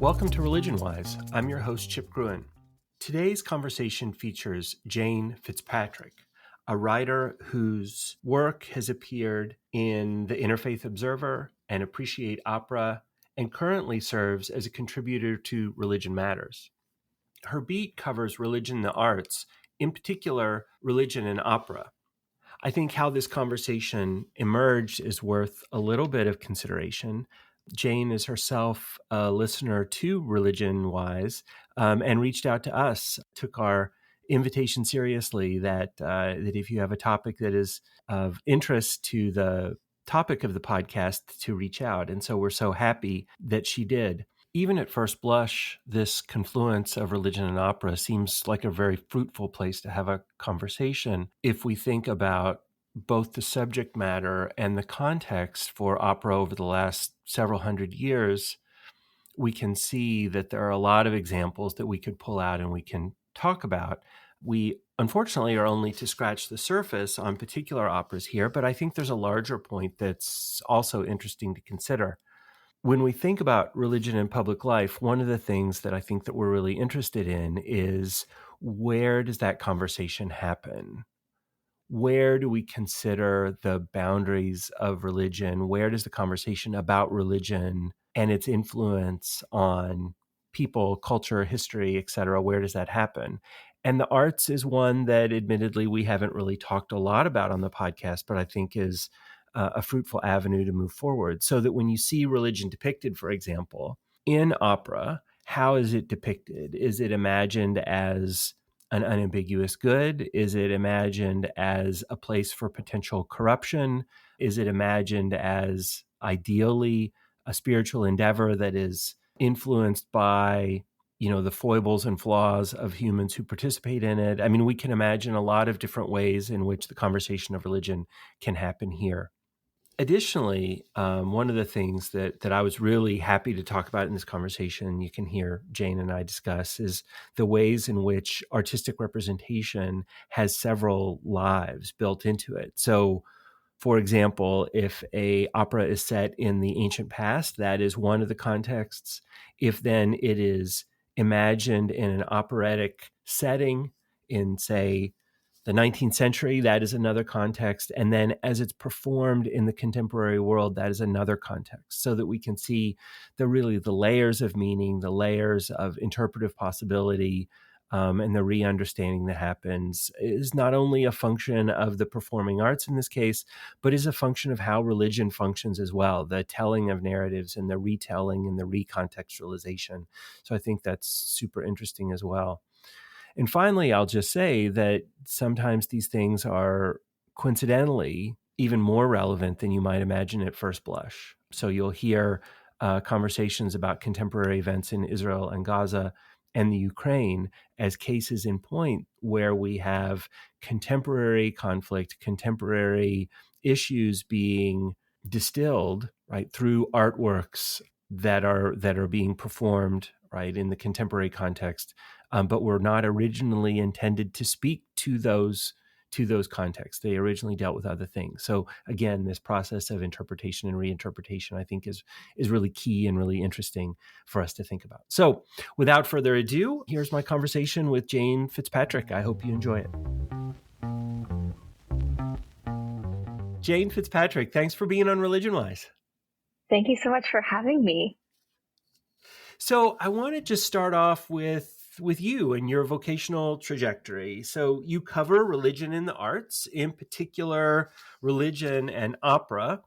Welcome to Religion Wise. I'm your host, Chip Gruen. Today's conversation features Jane Fitzpatrick, a writer whose work has appeared in the Interfaith Observer and Appreciate Opera, and currently serves as a contributor to Religion Matters. Her beat covers religion and the arts, in particular, religion and opera. I think how this conversation emerged is worth a little bit of consideration. Jane is herself a listener to Religion Wise and reached out to us, took our invitation seriously that if you have a topic that is of interest to the topic of the podcast, to reach out. And so we're so happy that she did. Even at first blush, this confluence of religion and opera seems like a very fruitful place to have a conversation if we think about both the subject matter and the context for opera over the last several hundred years. We can see that there are a lot of examples that we could pull out and we can talk about. We, unfortunately, are only to scratch the surface on particular operas here, but I think there's a larger point that's also interesting to consider. When we think about religion in public life, one of the things that I think that we're really interested in is, where does that conversation happen? Where do we consider the boundaries of religion? Where does the conversation about religion and its influence on people, culture, history, et cetera, where does that happen? And the arts is one that admittedly we haven't really talked a lot about on the podcast, but I think is a fruitful avenue to move forward. So that when you see religion depicted, for example, in opera, how is it depicted? Is it imagined as an unambiguous good? Is it imagined as a place for potential corruption? Is it imagined as ideally a spiritual endeavor that is influenced by, the foibles and flaws of humans who participate in it? I mean, we can imagine a lot of different ways in which the conversation of religion can happen here. Additionally, one of the things that I was really happy to talk about in this conversation, you can hear Jane and I discuss, is the ways in which artistic representation has several lives built into it. So, for example, if an opera is set in the ancient past, that is one of the contexts. If then it is imagined in an operatic setting in, say, the 19th century, that is another context. And then as it's performed in the contemporary world, that is another context, so that we can see the layers of meaning, the layers of interpretive possibility, and the re-understanding that happens is not only a function of the performing arts in this case, but is a function of how religion functions as well, the telling of narratives and the retelling and the recontextualization. So I think that's super interesting as well. And finally, I'll just say that sometimes these things are coincidentally even more relevant than you might imagine at first blush. So you'll hear conversations about contemporary events in Israel and Gaza and the Ukraine as cases in point where we have contemporary conflict, contemporary issues being distilled, right, through artworks that are being performed, right, in the contemporary context, but were not originally intended to speak to those contexts. They originally dealt with other things. So again, this process of interpretation and reinterpretation, I think, is really key and really interesting for us to think about. So without further ado, here's my conversation with Jane Fitzpatrick. I hope you enjoy it. Jane Fitzpatrick, thanks for being on Religion Wise. Thank you so much for having me. So I want to just start off with you and your vocational trajectory. So you cover religion in the arts, in particular religion and opera,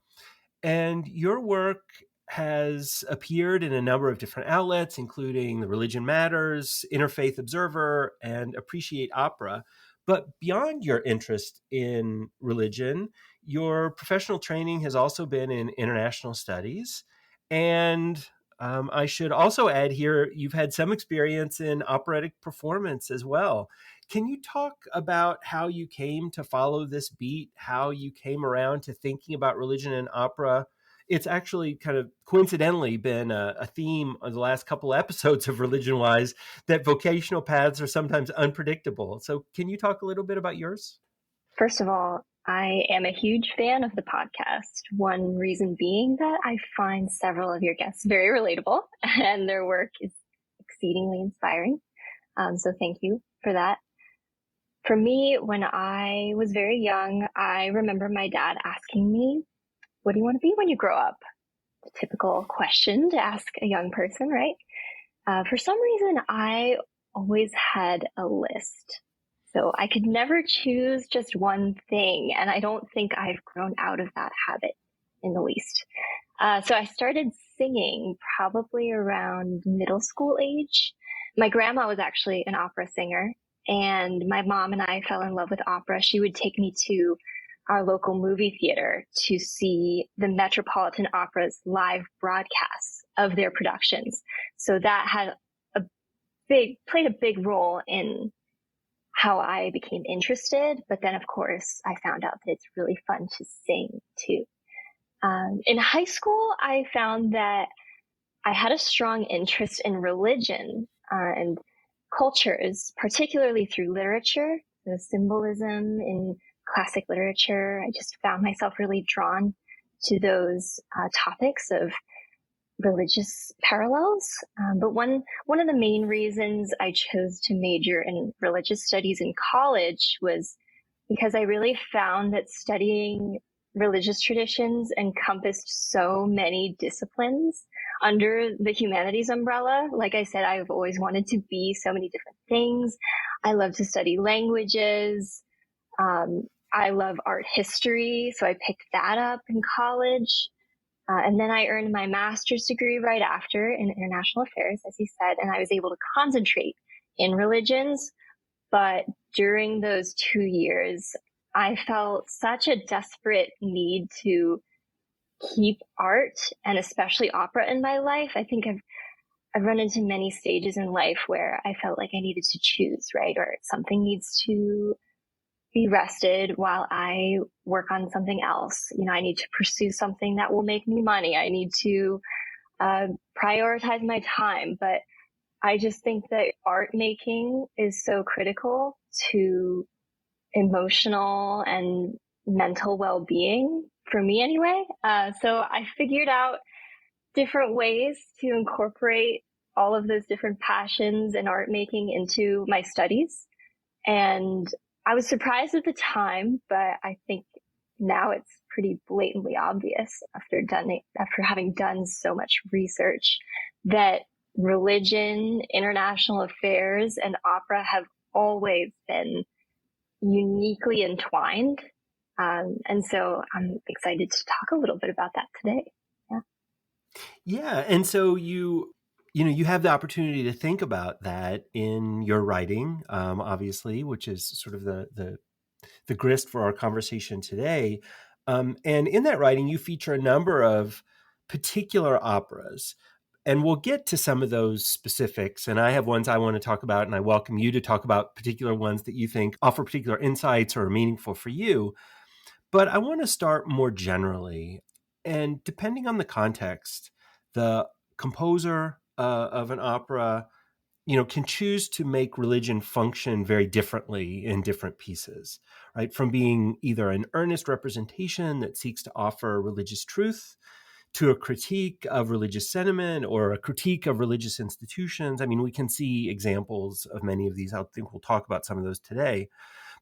and your work has appeared in a number of different outlets, including the Religion Matters, Interfaith Observer, and Appreciate Opera. But beyond your interest in religion, your professional training has also been in international studies. And I should also add here, you've had some experience in operatic performance as well. Can you talk about how you came to follow this beat, how you came around to thinking about religion and opera? It's actually kind of coincidentally been a theme of the last couple episodes of Religion Wise, that vocational paths are sometimes unpredictable. So can you talk a little bit about yours? First of all, I am a huge fan of the podcast. One reason being that I find several of your guests very relatable and their work is exceedingly inspiring. So thank you for that. For me, when I was very young, I remember my dad asking me, "What do you want to be when you grow up?" The typical question to ask a young person, right? For some reason, I always had a list. So I could never choose just one thing. And I don't think I've grown out of that habit in the least. So I started singing probably around middle school age. My grandma was actually an opera singer, and my mom and I fell in love with opera. She would take me to our local movie theater to see the Metropolitan Opera's live broadcasts of their productions. So that had played a big role in how I became interested. But then, of course, I found out that it's really fun to sing too. In high school, I found that I had a strong interest in religion and cultures, particularly through literature, the symbolism in classic literature. I just found myself really drawn to those topics of religious parallels. But one of the main reasons I chose to major in religious studies in college was because I really found that studying religious traditions encompassed so many disciplines under the humanities umbrella. Like I said, I've always wanted to be so many different things. I love to study languages. I love art history, so I picked that up in college. And then I earned my master's degree right after in international affairs, as you said, and I was able to concentrate in religions. But during those 2 years, I felt such a desperate need to keep art and especially opera in my life. I think I've run into many stages in life where I felt like I needed to choose, right? Or something needs to be rested while I work on something else. I need to pursue something that will make me money. I need to prioritize my time. But I just think that art making is so critical to emotional and mental well-being, for me anyway. So I figured out different ways to incorporate all of those different passions and art making into my studies. And I was surprised at the time, but I think now it's pretty blatantly obvious after having done so much research that religion, international affairs, and opera have always been uniquely entwined. And so I'm excited to talk a little bit about that today. Yeah. Yeah. And so you have the opportunity to think about that in your writing, obviously, which is sort of the grist for our conversation today. And in that writing, you feature a number of particular operas. And we'll get to some of those specifics. And I have ones I want to talk about, and I welcome you to talk about particular ones that you think offer particular insights or are meaningful for you. But I want to start more generally. And depending on the context, the composer of an opera, can choose to make religion function very differently in different pieces, right? From being either an earnest representation that seeks to offer religious truth to a critique of religious sentiment or a critique of religious institutions. I mean, we can see examples of many of these. I think we'll talk about some of those today.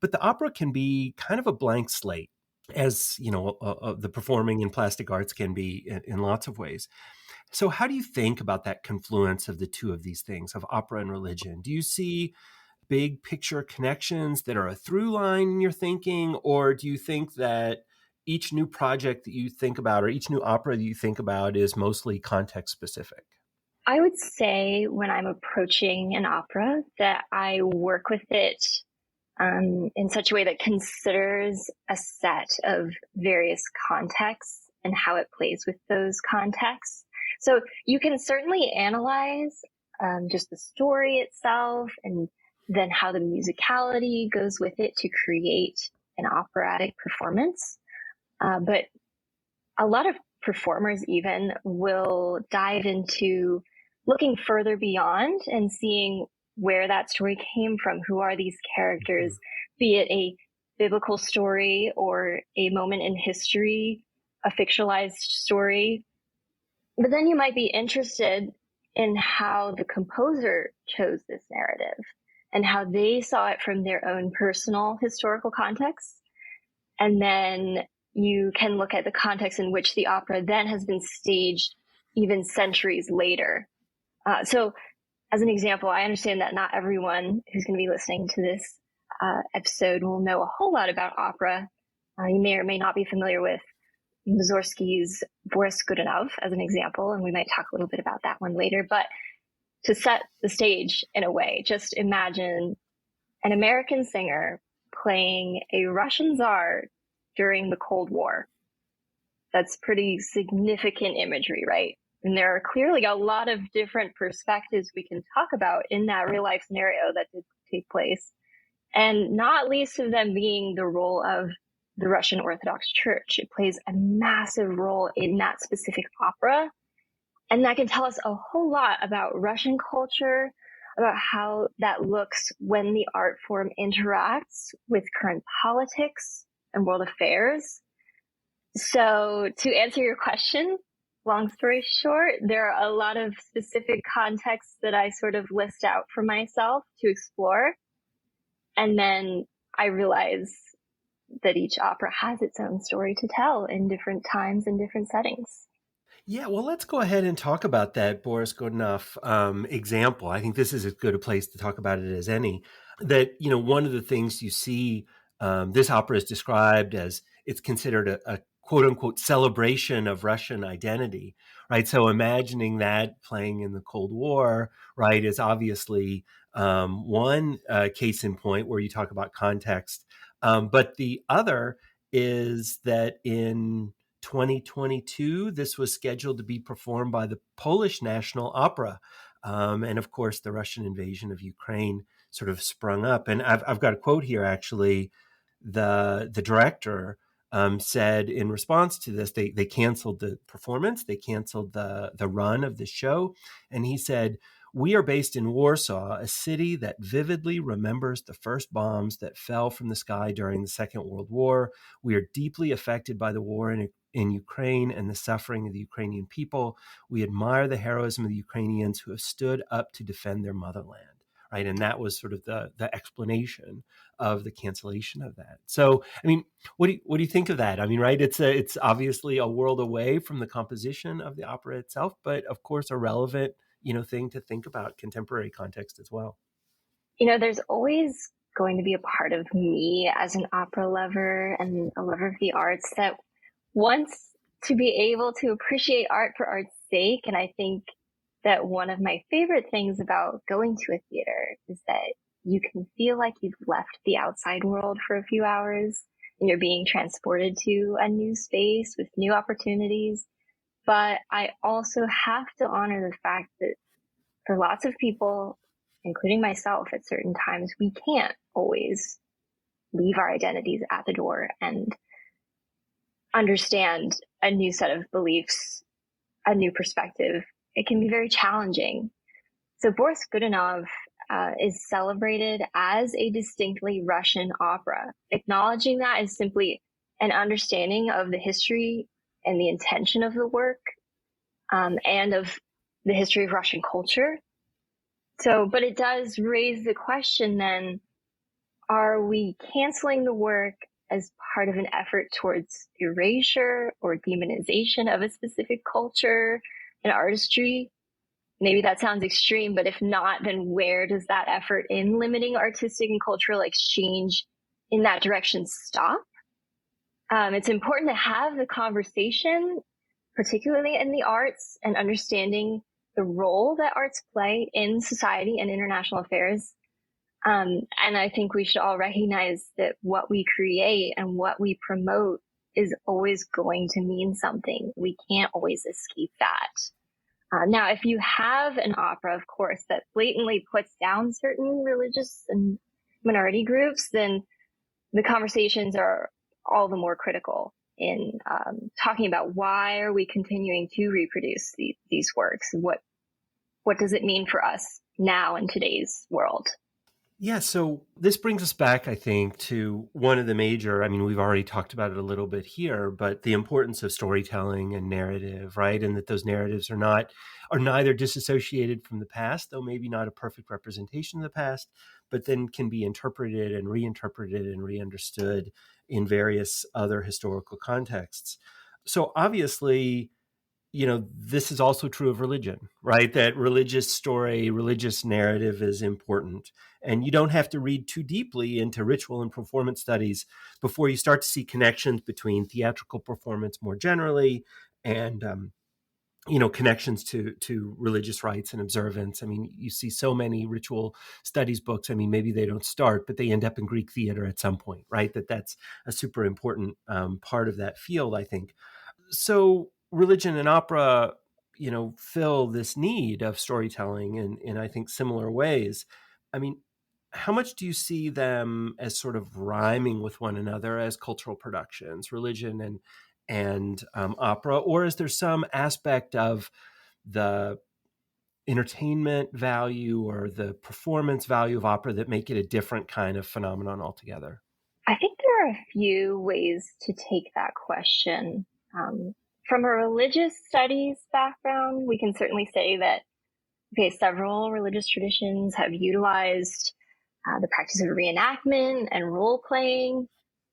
But the opera can be kind of a blank slate, as the performing and plastic arts can be in lots of ways. So how do you think about that confluence of the two of these things, of opera and religion? Do you see big picture connections that are a through line in your thinking, or do you think that each new project that you think about or each new opera that you think about is mostly context specific? I would say when I'm approaching an opera that I work with it in such a way that considers a set of various contexts and how it plays with those contexts. So you can certainly analyze just the story itself and then how the musicality goes with it to create an operatic performance. But a lot of performers even will dive into looking further beyond and seeing where that story came from. Who are these characters? Be it a biblical story or a moment in history, a fictionalized story. But then you might be interested in how the composer chose this narrative and how they saw it from their own personal historical context. And then you can look at the context in which the opera then has been staged even centuries later. So as an example, I understand that not everyone who's going to be listening to this episode will know a whole lot about opera. You may or may not be familiar with Mussorgsky's Boris Godunov as an example, and we might talk a little bit about that one later. But to set the stage in a way, just imagine an American singer playing a Russian czar during the Cold War. That's pretty significant imagery, right? And there are clearly a lot of different perspectives we can talk about in that real life scenario that did take place. And not least of them being the role of the Russian Orthodox Church. It plays a massive role in that specific opera. And that can tell us a whole lot about Russian culture, about how that looks when the art form interacts with current politics and world affairs. So to answer your question, long story short, there are a lot of specific contexts that I sort of list out for myself to explore. And then I realize that each opera has its own story to tell in different times and different settings. Yeah, well, let's go ahead and talk about that Boris Godunov example. I think this is as good a place to talk about it as any. That, one of the things you see, this opera is described as it's considered a quote unquote celebration of Russian identity, right? So imagining that playing in the Cold War, right, is obviously one case in point where you talk about context. But the other is that in 2022, this was scheduled to be performed by the Polish National Opera. And of course, the Russian invasion of Ukraine sort of sprung up. And I've got a quote here, actually. The director said in response to this, they canceled the performance, they canceled the run of the show. And he said, "We are based in Warsaw, a city that vividly remembers the first bombs that fell from the sky during the Second World War. We are deeply affected by the war in Ukraine and the suffering of the Ukrainian people. We admire the heroism of the Ukrainians who have stood up to defend their motherland." Right. And that was sort of the explanation of the cancellation of that. So, I mean, what do you think of that? I mean, right, it's obviously a world away from the composition of the opera itself, but of course a relevant, thing to think about contemporary context as well. There's always going to be a part of me as an opera lover and a lover of the arts that wants to be able to appreciate art for art's sake. And I think that one of my favorite things about going to a theater is that you can feel like you've left the outside world for a few hours and you're being transported to a new space with new opportunities. But I also have to honor the fact that for lots of people, including myself at certain times, we can't always leave our identities at the door and understand a new set of beliefs, a new perspective. It can be very challenging. So Boris Godunov is celebrated as a distinctly Russian opera. Acknowledging that is simply an understanding of the history and the intention of the work and of the history of Russian culture. So, but it does raise the question then, are we canceling the work as part of an effort towards erasure or demonization of a specific culture and artistry? Maybe that sounds extreme, but if not, then where does that effort in limiting artistic and cultural exchange in that direction stop? It's important to have the conversation, particularly in the arts, and understanding the role that arts play in society and international affairs. And I think we should all recognize that what we create and what we promote is always going to mean something. We can't always escape that. Now, if you have an opera, of course, that blatantly puts down certain religious and minority groups, then the conversations are all the more critical in talking about why are we continuing to reproduce these works? What does it mean for us now in today's world? Yeah, so this brings us back, I think, to one of the major, I mean, we've already talked about it a little bit here, but the importance of storytelling and narrative, right? And that those narratives are neither disassociated from the past, though maybe not a perfect representation of the past, but then can be interpreted and reinterpreted and reunderstood in various other historical contexts. So obviously, this is also true of religion, right? That religious story, religious narrative is important. And you don't have to read too deeply into ritual and performance studies before you start to see connections between theatrical performance more generally and, connections to religious rites and observance. I mean, you see so many ritual studies books. I mean, maybe they don't start, but they end up in Greek theater at some point, right? That's a super important part of that field, I think. So religion and opera, fill this need of storytelling in I think similar ways. I mean, how much do you see them as sort of rhyming with one another as cultural productions, religion and opera, or is there some aspect of the entertainment value or the performance value of opera that make it a different kind of phenomenon altogether? I think there are a few ways to take that question. From a religious studies background, we can certainly say that several religious traditions have utilized the practice of reenactment and role playing.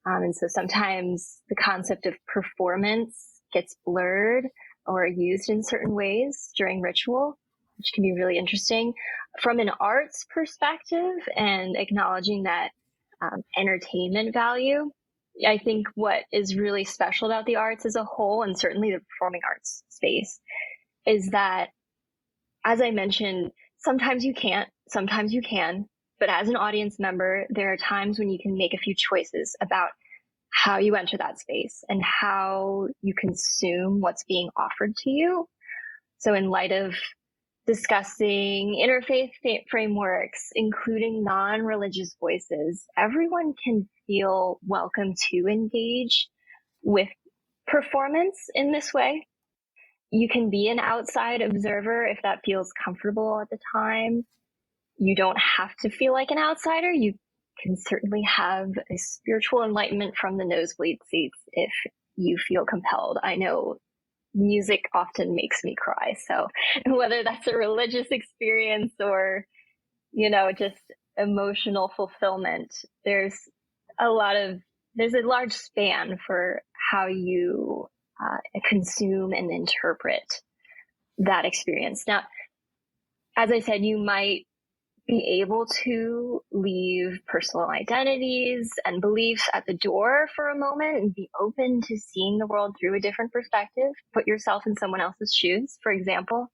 And so sometimes the concept of performance gets blurred or used in certain ways during ritual, which can be really interesting. From an arts perspective and acknowledging that entertainment value, I think what is really special about the arts as a whole, and certainly the performing arts space, is that, as I mentioned, sometimes you can't, sometimes you can, but as an audience member, there are times when you can make a few choices about how you enter that space and how you consume what's being offered to you. So in light of discussing interfaith frameworks, including non-religious voices, everyone can feel welcome to engage with performance in this way. You can be an outside observer if that feels comfortable at the time. You don't have to feel like an outsider. You can certainly have a spiritual enlightenment from the nosebleed seats if you feel compelled. I know music often makes me cry. So whether that's a religious experience or, just emotional fulfillment, there's a large span for how you consume and interpret that experience. Now, as I said, you might be able to leave personal identities and beliefs at the door for a moment and be open to seeing the world through a different perspective. Put yourself in someone else's shoes, for example.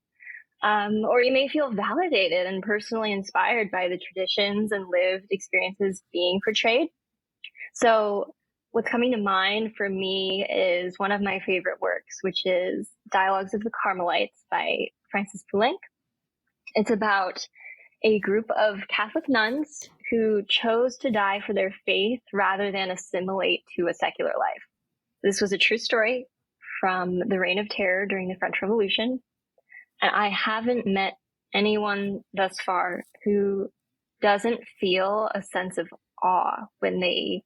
Or you may feel validated and personally inspired by the traditions and lived experiences being portrayed. So what's coming to mind for me is one of my favorite works, which is Dialogues of the Carmelites by Francis Poulenc. It's about a group of Catholic nuns who chose to die for their faith rather than assimilate to a secular life. This was a true story from the Reign of Terror during the French Revolution. And I haven't met anyone thus far who doesn't feel a sense of awe when they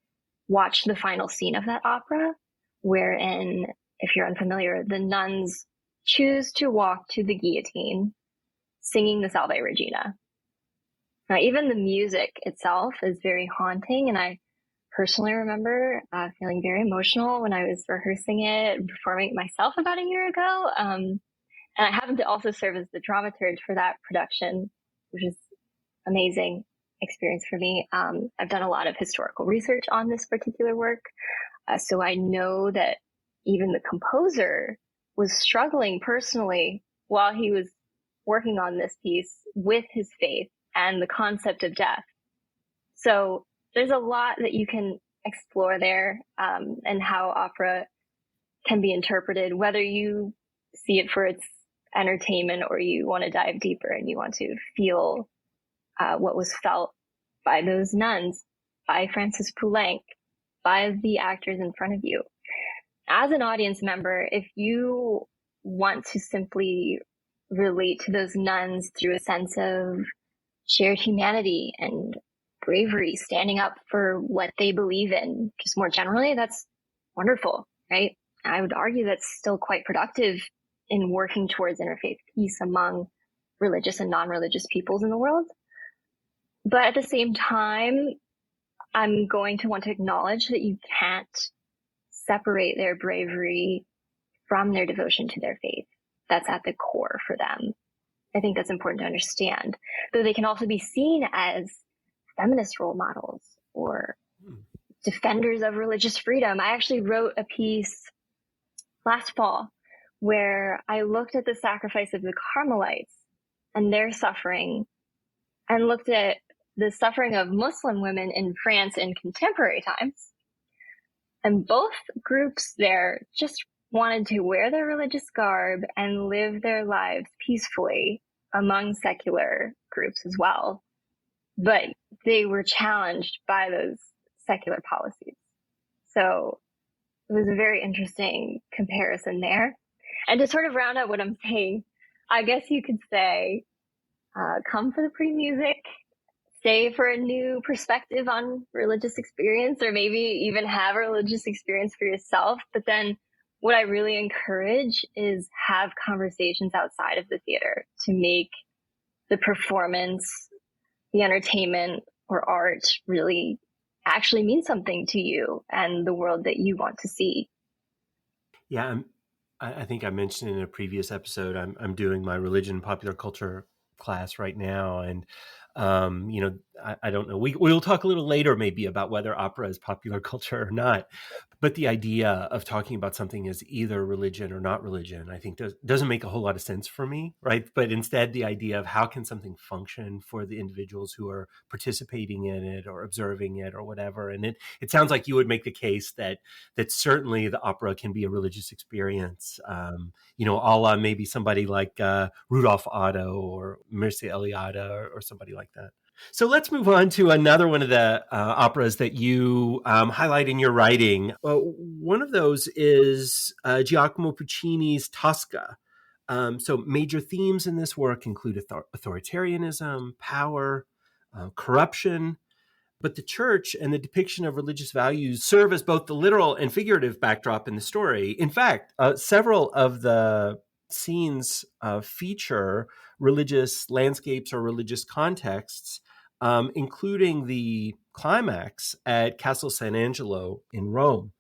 watch the final scene of that opera, wherein, if you're unfamiliar, the nuns choose to walk to the guillotine singing the Salve Regina. Now, even the music itself is very haunting, and I personally remember feeling very emotional when I was rehearsing it and performing it myself about a year ago. And I happened to also serve as the dramaturge for that production, which is amazing experience for me. I've done a lot of historical research on this particular work, so I know that even the composer was struggling personally while he was working on this piece with his faith and the concept of death. So there's a lot that you can explore there, and how opera can be interpreted, whether you see it for its entertainment or you want to dive deeper and you want to feel what was felt by those nuns, by Francis Poulenc, by the actors in front of you. As an audience member, if you want to simply relate to those nuns through a sense of shared humanity and bravery, standing up for what they believe in, just more generally, that's wonderful, right? I would argue that's still quite productive in working towards interfaith peace among religious and non-religious peoples in the world. But at the same time, I'm going to want to acknowledge that you can't separate their bravery from their devotion to their faith. That's at the core for them. I think that's important to understand. Though they can also be seen as feminist role models or defenders of religious freedom. I actually wrote a piece last fall where I looked at the sacrifice of the Carmelites and their suffering and looked at the suffering of Muslim women in France in contemporary times. And both groups there just wanted to wear their religious garb and live their lives peacefully among secular groups as well. But they were challenged by those secular policies. So it was a very interesting comparison there. And to sort of round out what I'm saying, I guess you could say, come for the pretty music, stay for a new perspective on religious experience, or maybe even have a religious experience for yourself. But then what I really encourage is have conversations outside of the theater to make the performance, the entertainment, or art really actually mean something to you and the world that you want to see. Yeah, I think I mentioned in a previous episode, I'm doing my religion and popular culture class right now. And, I don't know, we'll talk a little later maybe about whether opera is popular culture or not. But the idea of talking about something as either religion or not religion, I think doesn't make a whole lot of sense for me, right? But instead, the idea of how can something function for the individuals who are participating in it or observing it or whatever. And it sounds like you would make the case that certainly the opera can be a religious experience, a la maybe somebody like Rudolph Otto or Mircea Eliade or somebody like that. So let's move on to another one of the operas that you highlight in your writing. One of those is Giacomo Puccini's Tosca. So major themes in this work include authoritarianism, power, corruption, but the church and the depiction of religious values serve as both the literal and figurative backdrop in the story. In fact, several of the scenes feature religious landscapes or religious contexts, including the climax at Castle San Angelo in Rome.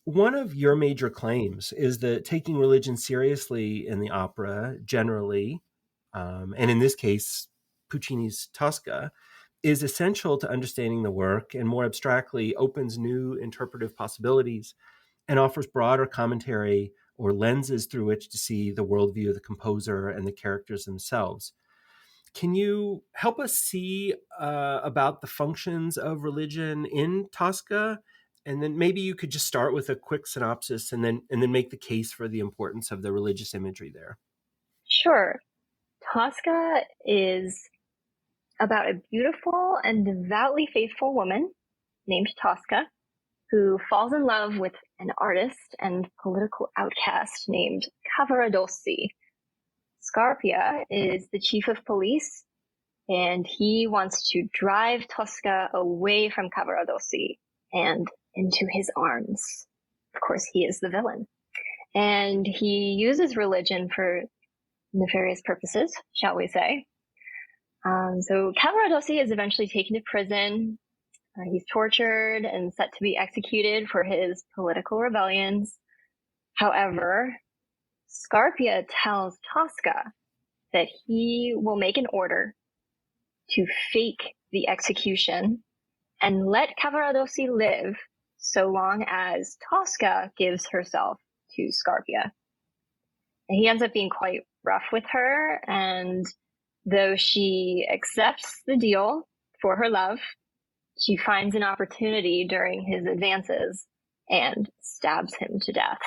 One of your major claims is that taking religion seriously in the opera generally, and in this case, Puccini's Tosca, is essential to understanding the work and more abstractly opens new interpretive possibilities and offers broader commentary or lenses through which to see the worldview of the composer and the characters themselves. Can you help us see about the functions of religion in Tosca? And then maybe you could just start with a quick synopsis and then make the case for the importance of the religious imagery there. Sure. Tosca is about a beautiful and devoutly faithful woman named Tosca who falls in love with an artist and political outcast named Cavaradossi. Scarpia is the chief of police, and he wants to drive Tosca away from Cavaradossi and into his arms. Of course, he is the villain. And he uses religion for nefarious purposes, shall we say. So Cavaradossi is eventually taken to prison. He's tortured and set to be executed for his political rebellions. However, Scarpia tells Tosca that he will make an order to fake the execution and let Cavaradossi live so long as Tosca gives herself to Scarpia. And he ends up being quite rough with her, and though she accepts the deal for her love, she finds an opportunity during his advances and stabs him to death.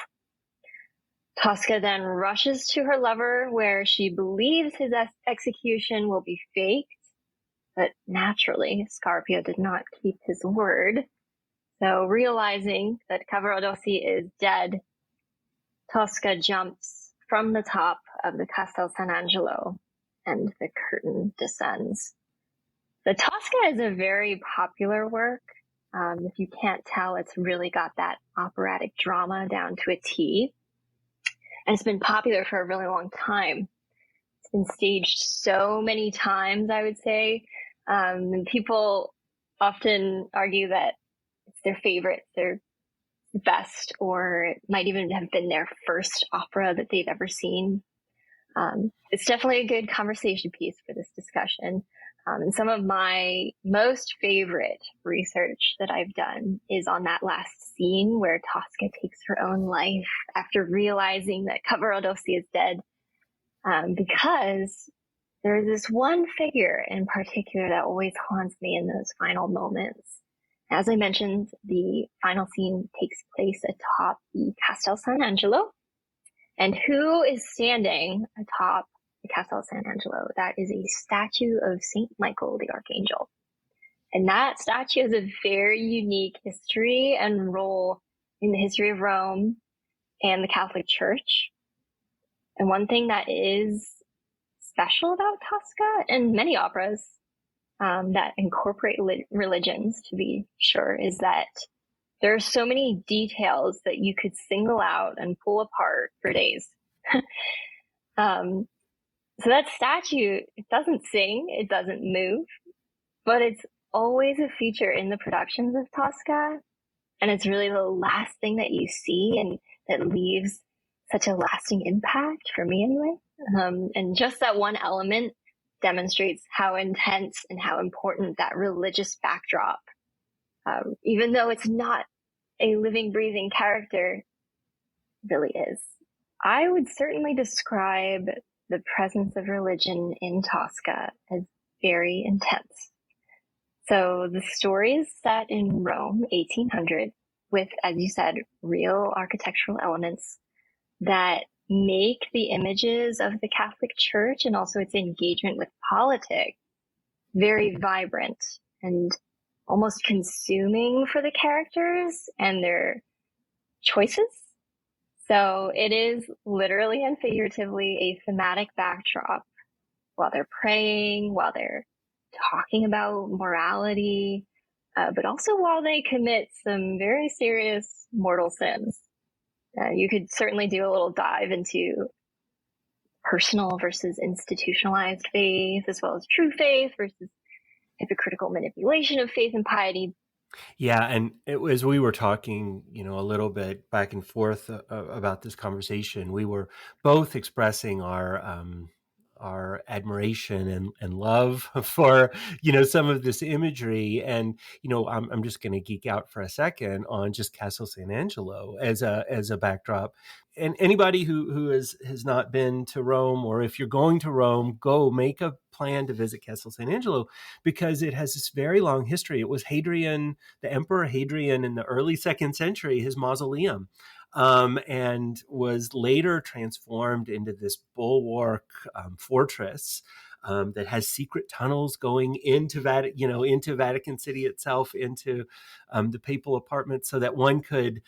Tosca then rushes to her lover where she believes his execution will be faked, but naturally Scarpia did not keep his word. So realizing that Cavaradossi is dead, Tosca jumps from the top of the Castel San Angelo and the curtain descends. The Tosca is a very popular work. If you can't tell, it's really got that operatic drama down to a T. And it's been popular for a really long time. It's been staged so many times, I would say. And people often argue that it's their favorite, their best, or it might even have been their first opera that they've ever seen. It's definitely a good conversation piece for this discussion. And some of my most favorite research that I've done is on that last scene where Tosca takes her own life after realizing that Cavaradossi is dead. Because there's this one figure in particular that always haunts me in those final moments. As I mentioned, the final scene takes place atop the Castel San Angelo. And who is standing atop the Castel San Angelo? That is a statue of Saint Michael the Archangel. And that statue has a very unique history and role in the history of Rome and the Catholic Church. And one thing that is special about Tosca and many operas that incorporate religions, to be sure, is that there are so many details that you could single out and pull apart for days. So that statue, it doesn't sing, it doesn't move, but it's always a feature in the productions of Tosca. And it's really the last thing that you see and that leaves such a lasting impact for me anyway. And just that one element demonstrates how intense and how important that religious backdrop, even though it's not a living, breathing character, really is. I would certainly describe the presence of religion in Tosca as very intense. So the story is set in Rome, 1800, with, as you said, real architectural elements that make the images of the Catholic Church and also its engagement with politics very vibrant and almost consuming for the characters and their choices. So it is literally and figuratively a thematic backdrop while they're praying, while they're talking about morality, but also while they commit some very serious mortal sins. You could certainly do a little dive into personal versus institutionalized faith, as well as true faith versus hypocritical manipulation of faith and piety. Yeah, and it was, we were talking, a little bit back and forth about this conversation. We were both expressing our admiration and love for some of this imagery, and I'm just going to geek out for a second on just Castel San Angelo as a backdrop. And anybody who has not been to Rome, or if you're going to Rome, go make a plan to visit Castel San Angelo, because it has this very long history. It was Hadrian, the Emperor Hadrian, in the early 2nd century, his mausoleum, and was later transformed into this bulwark fortress that has secret tunnels going into Vatican City itself, into the papal apartments, so that one could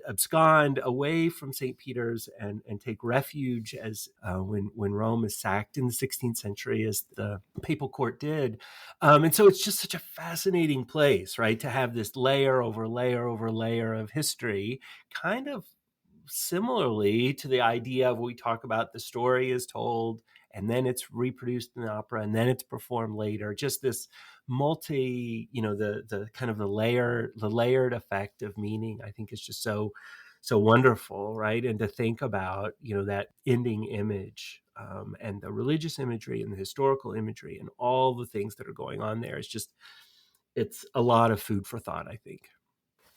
abscond away from St. Peter's and take refuge as when Rome is sacked in the 16th century, as the papal court did. And so it's just such a fascinating place, right, to have this layer over layer over layer of history, kind of similarly to the idea of, we talk about, the story is told and then it's reproduced in the opera and then it's performed later. Just this the kind of the layered effect of meaning, I think, is just so wonderful, right? And to think about that ending image, and the religious imagery and the historical imagery and all the things that are going on there, it's a lot of food for thought, I think.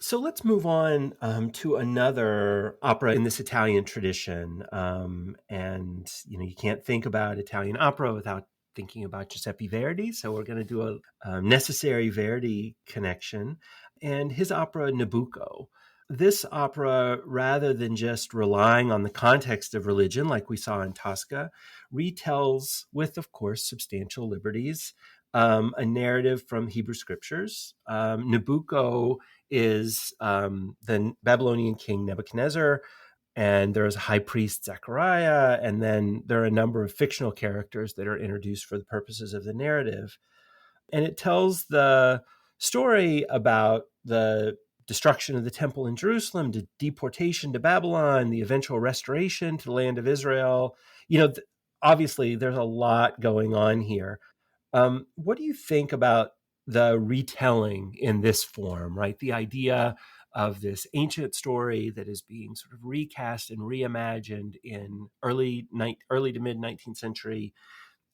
So let's move on to another opera in this Italian tradition. And, you can't think about Italian opera without thinking about Giuseppe Verdi. So we're going to do a necessary Verdi connection, and his opera Nabucco. This opera, rather than just relying on the context of religion like we saw in Tosca, retells, with, of course, substantial liberties, a narrative from Hebrew scriptures. Nabucco is the Babylonian king Nebuchadnezzar, and there is a high priest Zechariah, and then there are a number of fictional characters that are introduced for the purposes of the narrative. And it tells the story about the destruction of the temple in Jerusalem, the deportation to Babylon, the eventual restoration to the land of Israel. Obviously, there's a lot going on here. What do you think about the retelling in this form, right? The idea of this ancient story that is being sort of recast and reimagined in early to mid 19th century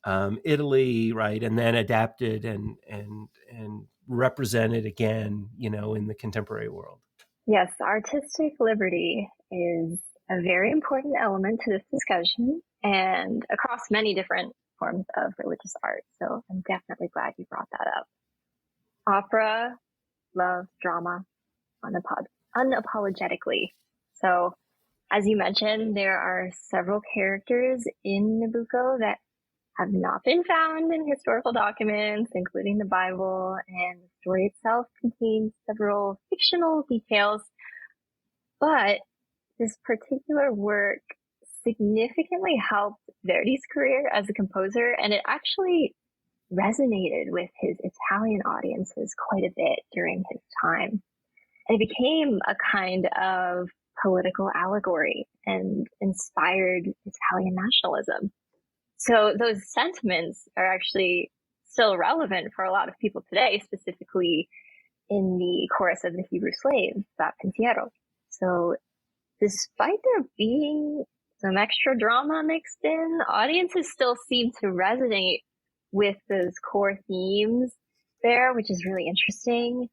Italy, right, and then adapted and represented again, in the contemporary world. Yes, artistic liberty is a very important element to this discussion and across many different forms of religious art. So I'm definitely glad you brought that up. Opera, love, drama, unapologetically. So as you mentioned, there are several characters in Nabucco that have not been found in historical documents, including the Bible, and the story itself contains several fictional details. But this particular work significantly helped Verdi's career as a composer, and it actually resonated with his Italian audiences quite a bit during his time. And it became a kind of political allegory and inspired Italian nationalism. So those sentiments are actually still relevant for a lot of people today, specifically in the chorus of the Hebrew slaves, that pensiero. So despite there being some extra drama mixed in, audiences still seem to resonate with those core themes there, which is really interesting.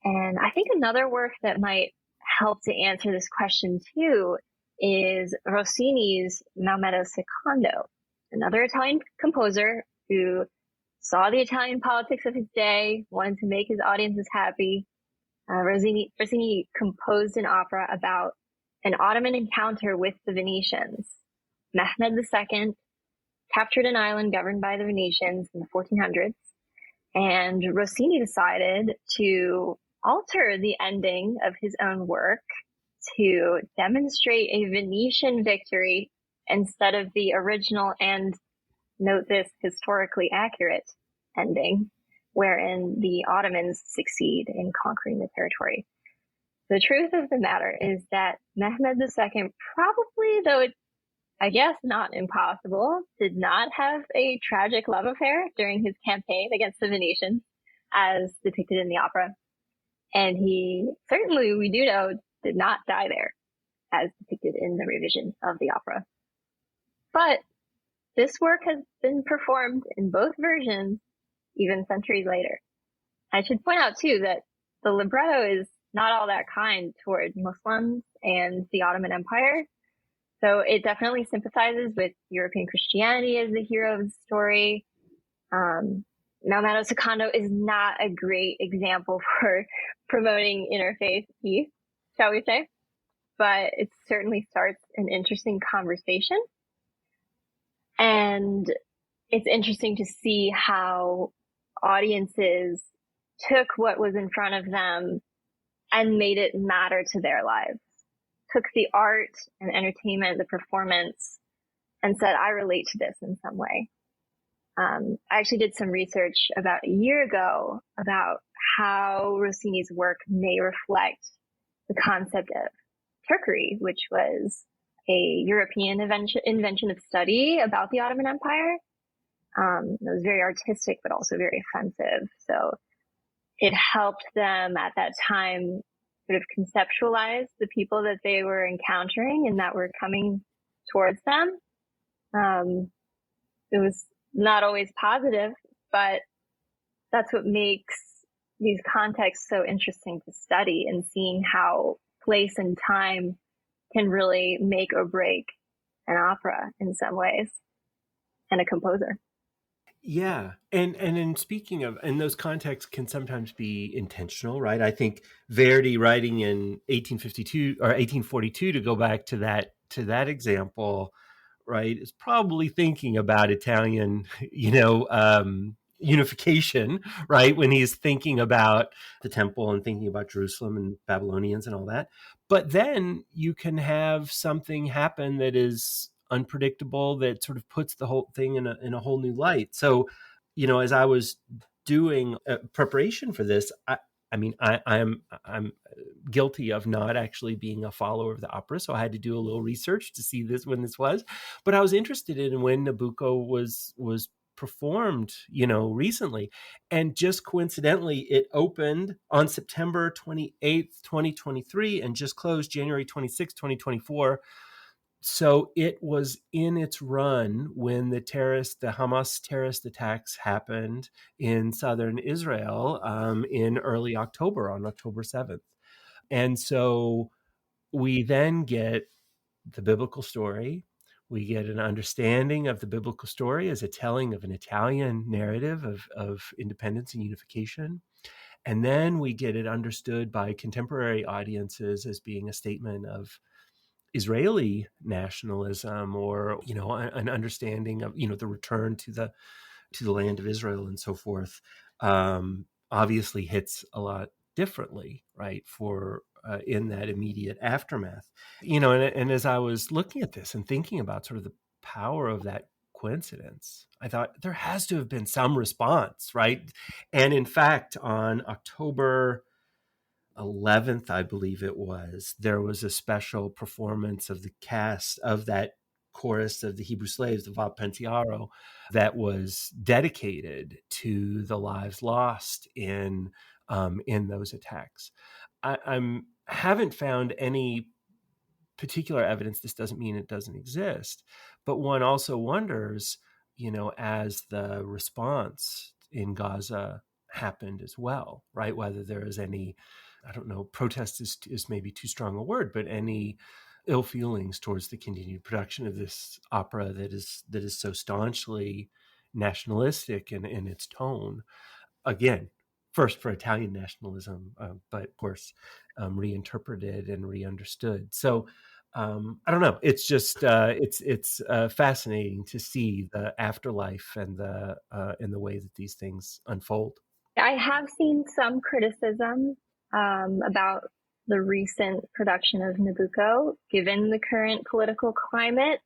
And I think another work that might help to answer this question too is Rossini's Maometto Secondo, another Italian composer who saw the Italian politics of his day, wanted to make his audiences happy. Rossini composed an opera about an Ottoman encounter with the Venetians. Mehmed II captured an island governed by the Venetians in the 1400s, and Rossini decided to alter the ending of his own work to demonstrate a Venetian victory instead of the original and, note this, historically accurate ending, wherein the Ottomans succeed in conquering the territory. The truth of the matter is that Mehmed II probably, though it's, I guess, not impossible, did not have a tragic love affair during his campaign against the Venetians, as depicted in the opera. And he certainly, we do know, did not die there, as depicted in the revision of the opera. But this work has been performed in both versions, even centuries later. I should point out, too, that the libretto is not all that kind toward Muslims and the Ottoman Empire. So it definitely sympathizes with European Christianity as the hero of the story. Maometto Secondo is not a great example for promoting interfaith peace, shall we say, but it certainly starts an interesting conversation. And it's interesting to see how audiences took what was in front of them and made it matter to their lives. Took the art and entertainment, the performance, and said, I relate to this in some way. I actually did some research about a year ago about how Rossini's work may reflect the concept of Turkery, which was a European invention of study about the Ottoman Empire. It was very artistic, but also very offensive. So it helped them at that time sort of conceptualize the people that they were encountering and that were coming towards them. It was not always positive, but that's what makes these contexts so interesting to study, and seeing how place and time can really make or break an opera in some ways, and a composer. Yeah. And in speaking of, and those contexts can sometimes be intentional, right? I think Verdi writing in 1852 or 1842, to go back to that example, right, is probably thinking about Italian, unification, right? When he's thinking about the temple and thinking about Jerusalem and Babylonians and all that. But then you can have something happen that is unpredictable, that sort of puts the whole thing in a whole new light. So, as I was doing preparation for this, I'm guilty of not actually being a follower of the opera, so I had to do a little research to see when this was. But I was interested in when Nabucco was performed, recently, and just coincidentally, it opened on September 28th, 2023, and just closed January 26th, 2024. So it was in its run when the Hamas terrorist attacks happened in southern Israel in early October, on October 7th. And so we then get the biblical story. We get an understanding of the biblical story as a telling of an Italian narrative of independence and unification. And then we get it understood by contemporary audiences as being a statement of Israeli nationalism, or an understanding of the return to the land of Israel and so forth. Obviously hits a lot differently, right, for in that immediate aftermath. And as I was looking at this and thinking about sort of the power of that coincidence, I thought there has to have been some response, right? And in fact, on October 11th, I believe it was, there was a special performance of the cast of that chorus of the Hebrew slaves, the Va Pensiero, that was dedicated to the lives lost in those attacks. I haven't found any particular evidence. This doesn't mean it doesn't exist, but one also wonders, as the response in Gaza happened as well, right? Whether there is any, I don't know, protest is maybe too strong a word, but any ill feelings towards the continued production of this opera that is so staunchly nationalistic in its tone. Again, first for Italian nationalism, but of course reinterpreted and reunderstood. So I don't know. It's just it's fascinating to see the afterlife and the way that these things unfold. I have seen some criticism about the recent production of Nabucco, given the current political climate,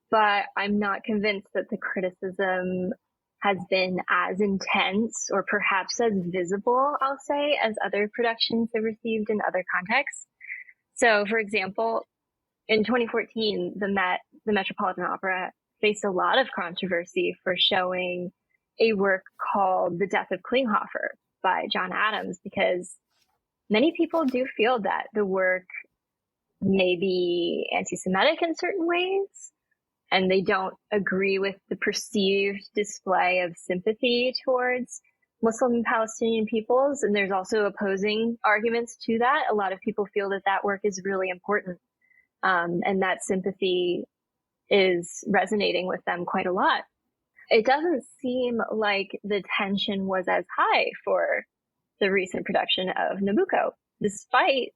but I'm not convinced that the criticism has been as intense or perhaps as visible, I'll say, as other productions have received in other contexts. So, for example, in 2014, the Metropolitan Opera faced a lot of controversy for showing a work called The Death of Klinghoffer by John Adams, because many people do feel that the work may be anti-Semitic in certain ways, and they don't agree with the perceived display of sympathy towards Muslim and Palestinian peoples. And there's also opposing arguments to that. A lot of people feel that that work is really important, and that sympathy is resonating with them quite a lot. It doesn't seem like the tension was as high for the recent production of Nabucco, despite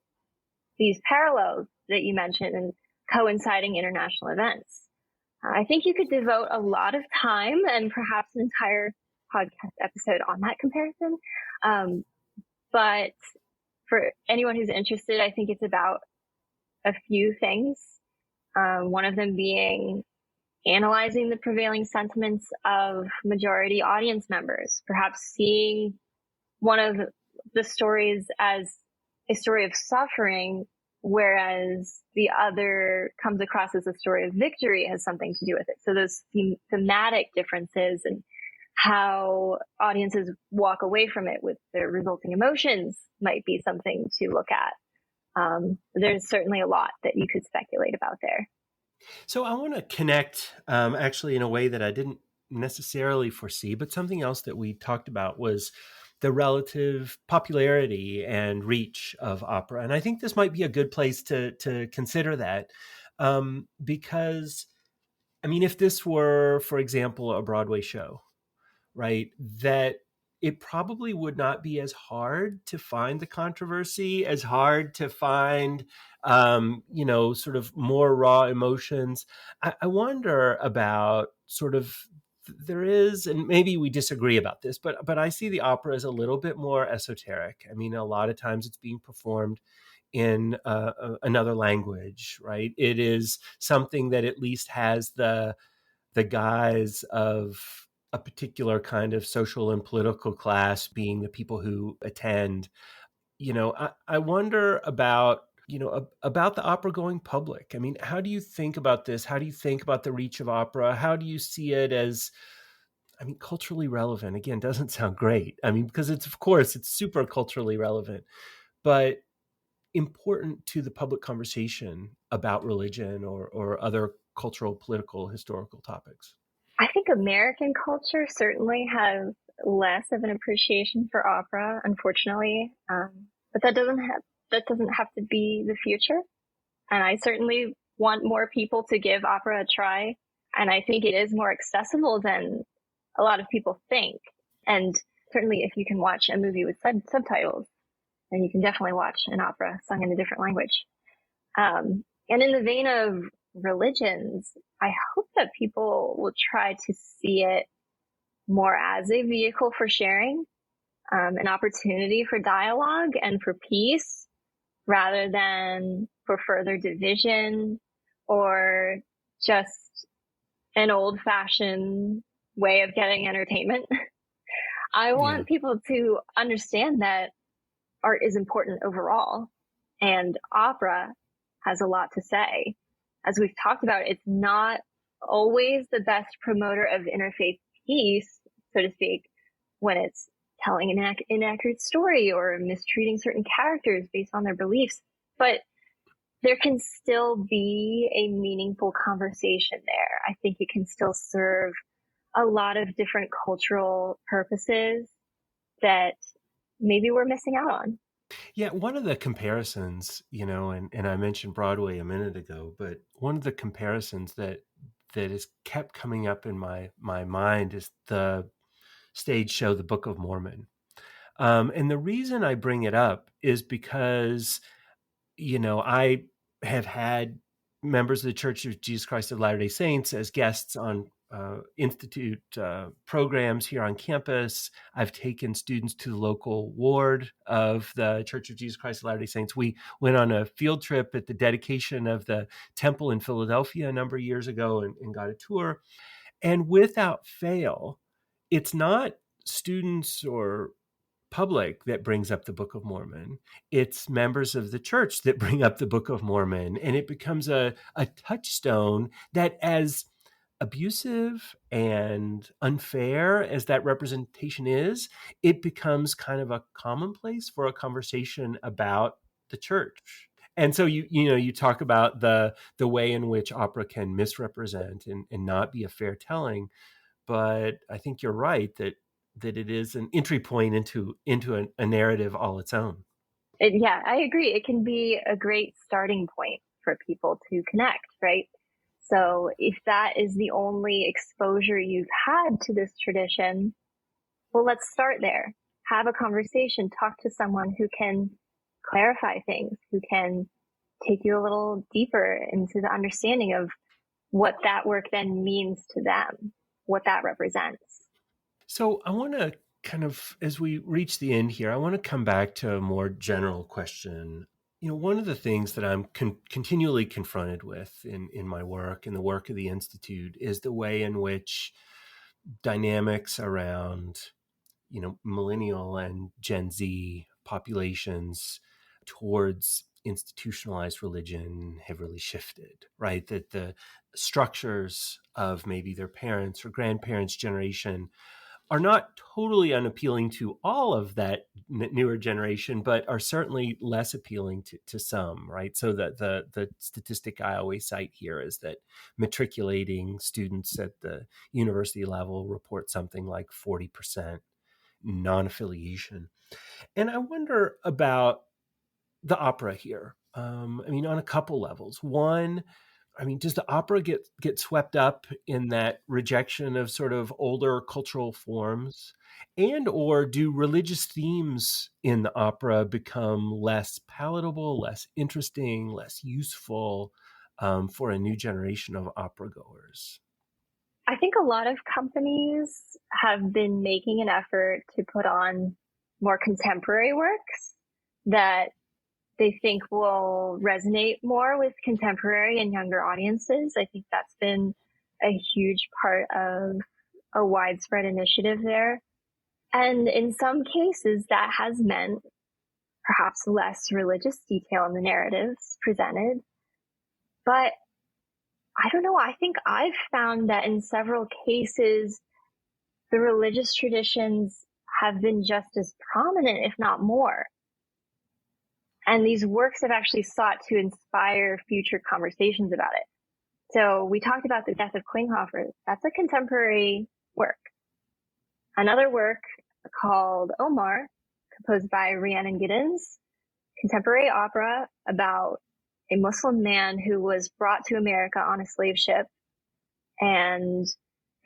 these parallels that you mentioned and coinciding international events. I think you could devote a lot of time and perhaps an entire podcast episode on that comparison. But for anyone who's interested, I think it's about a few things. One of them being analyzing the prevailing sentiments of majority audience members, perhaps seeing one of the stories as a story of suffering, whereas the other comes across as a story of victory, has something to do with it. So those thematic differences and how audiences walk away from it with their resulting emotions might be something to look at. There's certainly a lot that you could speculate about there. So I want to connect actually in a way that I didn't necessarily foresee, but something else that we talked about was the relative popularity and reach of opera. And I think this might be a good place to consider that because, I mean, if this were, for example, a Broadway show, right, that it probably would not be as hard to find the controversy, as hard to find, sort of more raw emotions. I wonder about sort of, there is, and maybe we disagree about this, but I see the opera as a little bit more esoteric. I mean, a lot of times it's being performed in another language, right? It is something that at least has the guise of a particular kind of social and political class being the people who attend. I wonder about, about the opera going public. I mean, how do you think about this? How do you think about the reach of opera? How do you see it as, culturally relevant? Again, doesn't sound great. Because of course, it's super culturally relevant, but important to the public conversation about religion or other cultural, political, historical topics. I think American culture certainly has less of an appreciation for opera, unfortunately. But that doesn't have to be the future. And I certainly want more people to give opera a try. And I think it is more accessible than a lot of people think. And certainly if you can watch a movie with subtitles, then you can definitely watch an opera sung in a different language. And in the vein of religions, I hope that people will try to see it more as a vehicle for sharing, an opportunity for dialogue and for peace, rather than for further division or just an old-fashioned way of getting entertainment. I want people to understand that art is important overall, and opera has a lot to say. As we've talked about, it's not always the best promoter of interfaith peace, so to speak, when it's telling an inaccurate story or mistreating certain characters based on their beliefs. But there can still be a meaningful conversation there. I think it can still serve a lot of different cultural purposes that maybe we're missing out on. Yeah, one of the comparisons, and I mentioned Broadway a minute ago, but one of the comparisons that has kept coming up in my mind is the stage show, The Book of Mormon. And the reason I bring it up is because, I have had members of the Church of Jesus Christ of Latter-day Saints as guests on Institute programs here on campus. I've taken students to the local ward of the Church of Jesus Christ of Latter-day Saints. We went on a field trip at the dedication of the temple in Philadelphia a number of years ago and got a tour. And without fail, it's not students or public that brings up the Book of Mormon. It's members of the church that bring up the Book of Mormon. And it becomes a touchstone that, as abusive and unfair as that representation is, it becomes kind of a commonplace for a conversation about the church. And so you talk about the way in which opera can misrepresent and not be a fair telling. But I think you're right that it is an entry point into a narrative all its own. Yeah, I agree. It can be a great starting point for people to connect, right? So if that is the only exposure you've had to this tradition, well, let's start there. Have a conversation, talk to someone who can clarify things, who can take you a little deeper into the understanding of what that work then means to them, what that represents. So I want to kind of, as we reach the end here, I want to come back to a more general question. One of the things that I'm continually confronted with in my work, in the work of the Institute, is the way in which dynamics around, millennial and Gen Z populations towards institutionalized religion have really shifted, right? That the structures of maybe their parents' or grandparents' generation are not totally unappealing to all of that newer generation, but are certainly less appealing to some, right? So that the statistic I always cite here is that matriculating students at the university level report something like 40% non-affiliation. And I wonder about the opera here. On a couple levels. One, does the opera get swept up in that rejection of sort of older cultural forms? And or do religious themes in the opera become less palatable, less interesting, less useful for a new generation of opera goers? I think a lot of companies have been making an effort to put on more contemporary works that they think will resonate more with contemporary and younger audiences. I think that's been a huge part of a widespread initiative there. And in some cases, that has meant perhaps less religious detail in the narratives presented. But I don't know, I think I've found that in several cases, the religious traditions have been just as prominent, if not more. And these works have actually sought to inspire future conversations about it. So we talked about the death of Klinghoffer. That's a contemporary work. Another work called Omar, composed by Rhiannon Giddens, contemporary opera about a Muslim man who was brought to America on a slave ship. And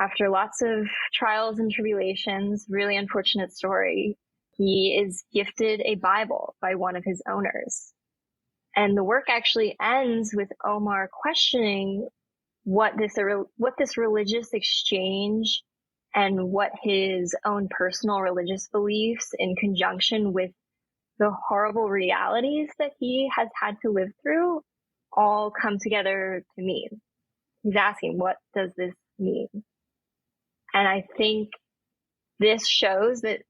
after lots of trials and tribulations, really unfortunate story, he is gifted a Bible by one of his owners. And the work actually ends with Omar questioning what this religious exchange and what his own personal religious beliefs in conjunction with the horrible realities that he has had to live through all come together to mean. He's asking, what does this mean? And I think this shows that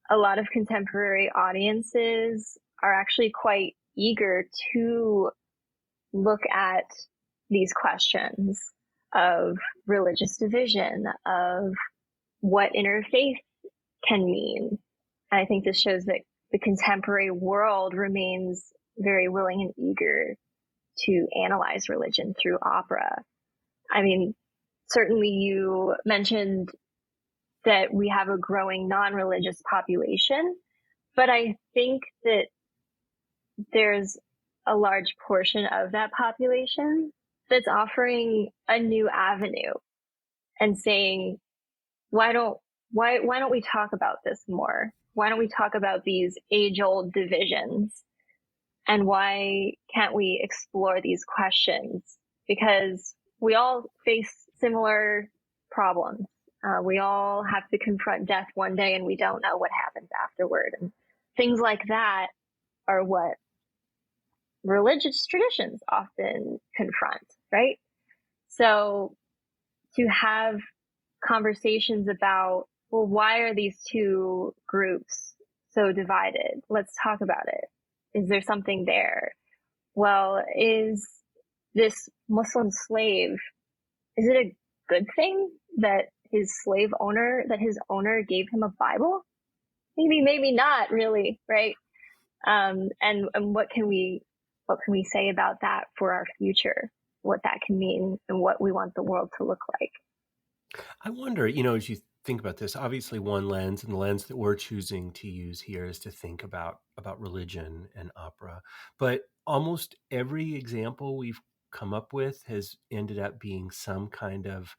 a lot of contemporary audiences are actually quite eager to look at these questions of religious division, of what interfaith can mean. And I think this shows that the contemporary world remains very willing and eager to analyze religion through opera. I mean, certainly you mentioned that we have a growing non-religious population, but I think that there's a large portion of that population that's offering a new avenue and saying, why don't we talk about this more? Why don't we talk about these age-old divisions? And why can't we explore these questions? Because we all face similar problems. We all have to confront death one day and we don't know what happens afterward. And things like that are what religious traditions often confront, right? So to have conversations about, well, why are these two groups so divided? Let's talk about it. Is there something there? Well, is this Muslim slave, is it a good thing that his owner gave him a Bible? Maybe not really, right? And what can we say about that for our future? What that can mean and what we want the world to look like. I wonder, as you think about this, obviously one lens, and the lens that we're choosing to use here is to think about religion and opera. But almost every example we've come up with has ended up being some kind of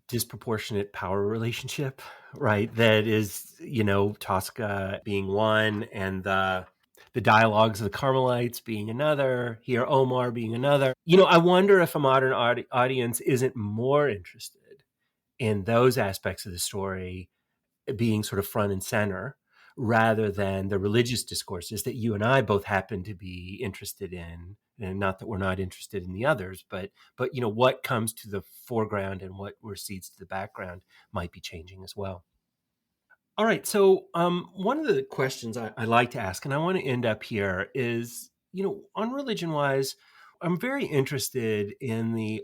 disproportionate power relationship, right? That is, Tosca being one, and the dialogues of the Carmelites being another, here Omar being another. I wonder if a modern audience isn't more interested in those aspects of the story being sort of front and center, rather than the religious discourses that you and I both happen to be interested in. And not that we're not interested in the others, but what comes to the foreground and what recedes to the background might be changing as well. All right. So one of the questions I like to ask, and I want to end up here, is, on religion wise, I'm very interested in the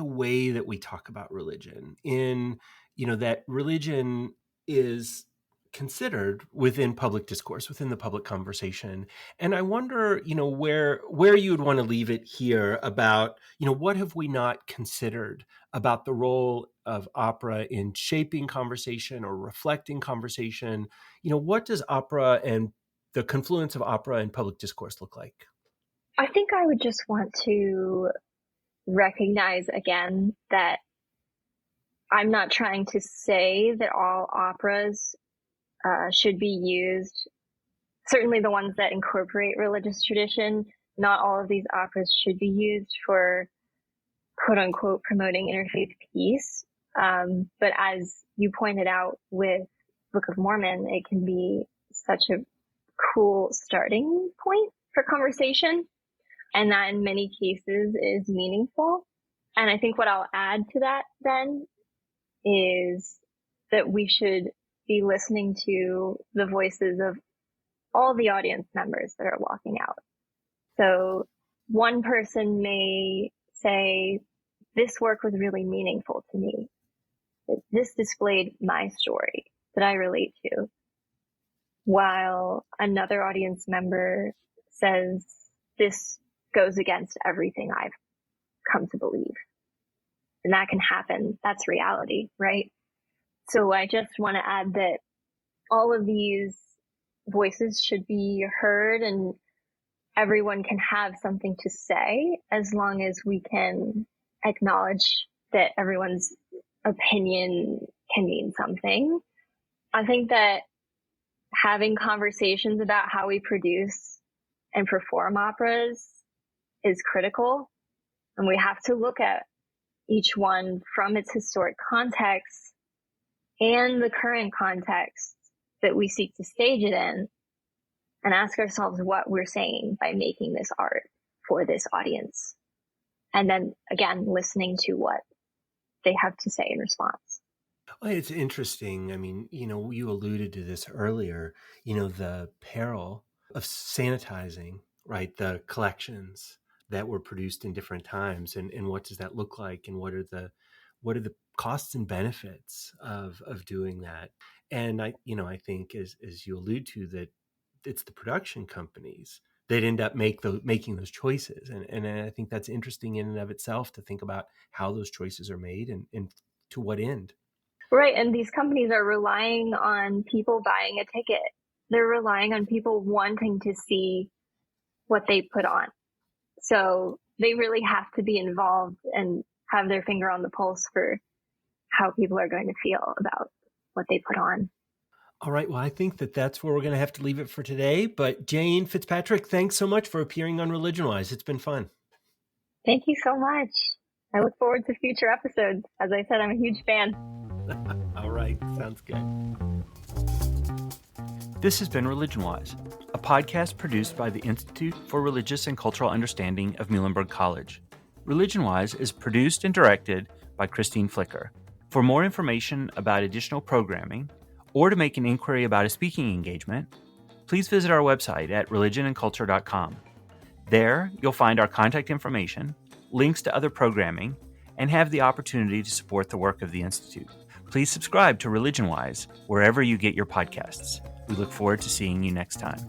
way that we talk about religion, in, that religion is considered within public discourse, within the public conversation. And I wonder, where you would want to leave it here about, what have we not considered about the role of opera in shaping conversation or reflecting conversation? What does opera and the confluence of opera and public discourse look like? I think I would just want to recognize again that I'm not trying to say that all operas should be used. Certainly the ones that incorporate religious tradition, not all of these operas should be used for quote unquote promoting interfaith peace. But as you pointed out with Book of Mormon, it can be such a cool starting point for conversation. And that in many cases is meaningful. And I think what I'll add to that then is that we should be listening to the voices of all the audience members that are walking out. So one person may say, this work was really meaningful to me. This displayed my story that I relate to. While another audience member says, this goes against everything I've come to believe. And that can happen. That's reality, right? So I just want to add that all of these voices should be heard, and everyone can have something to say as long as we can acknowledge that everyone's opinion can mean something. I think that having conversations about how we produce and perform operas is critical, and we have to look at each one from its historic context and the current context that we seek to stage it in, and ask ourselves what we're saying by making this art for this audience. And then again, listening to what they have to say in response. Well, it's interesting. I mean, you alluded to this earlier, the peril of sanitizing, right? The collections that were produced in different times, and what does that look like, and what are the costs and benefits of doing that? And I think as you allude to, that it's the production companies that end up making those choices. And I think that's interesting in and of itself, to think about how those choices are made and to what end. Right. And these companies are relying on people buying a ticket. They're relying on people wanting to see what they put on. So they really have to be involved and have their finger on the pulse for how people are going to feel about what they put on. All right. Well, I think that's where we're going to have to leave it for today. But Jane Fitzpatrick, thanks so much for appearing on Religion Wise. It's been fun. Thank you so much. I look forward to future episodes. As I said, I'm a huge fan. All right. Sounds good. This has been Religion Wise, a podcast produced by the Institute for Religious and Cultural Understanding of Muhlenberg College. Religion Wise is produced and directed by Christine Flicker. For more information about additional programming, or to make an inquiry about a speaking engagement, please visit our website at religionandculture.com. There, you'll find our contact information, links to other programming, and have the opportunity to support the work of the Institute. Please subscribe to Religion Wise wherever you get your podcasts. We look forward to seeing you next time.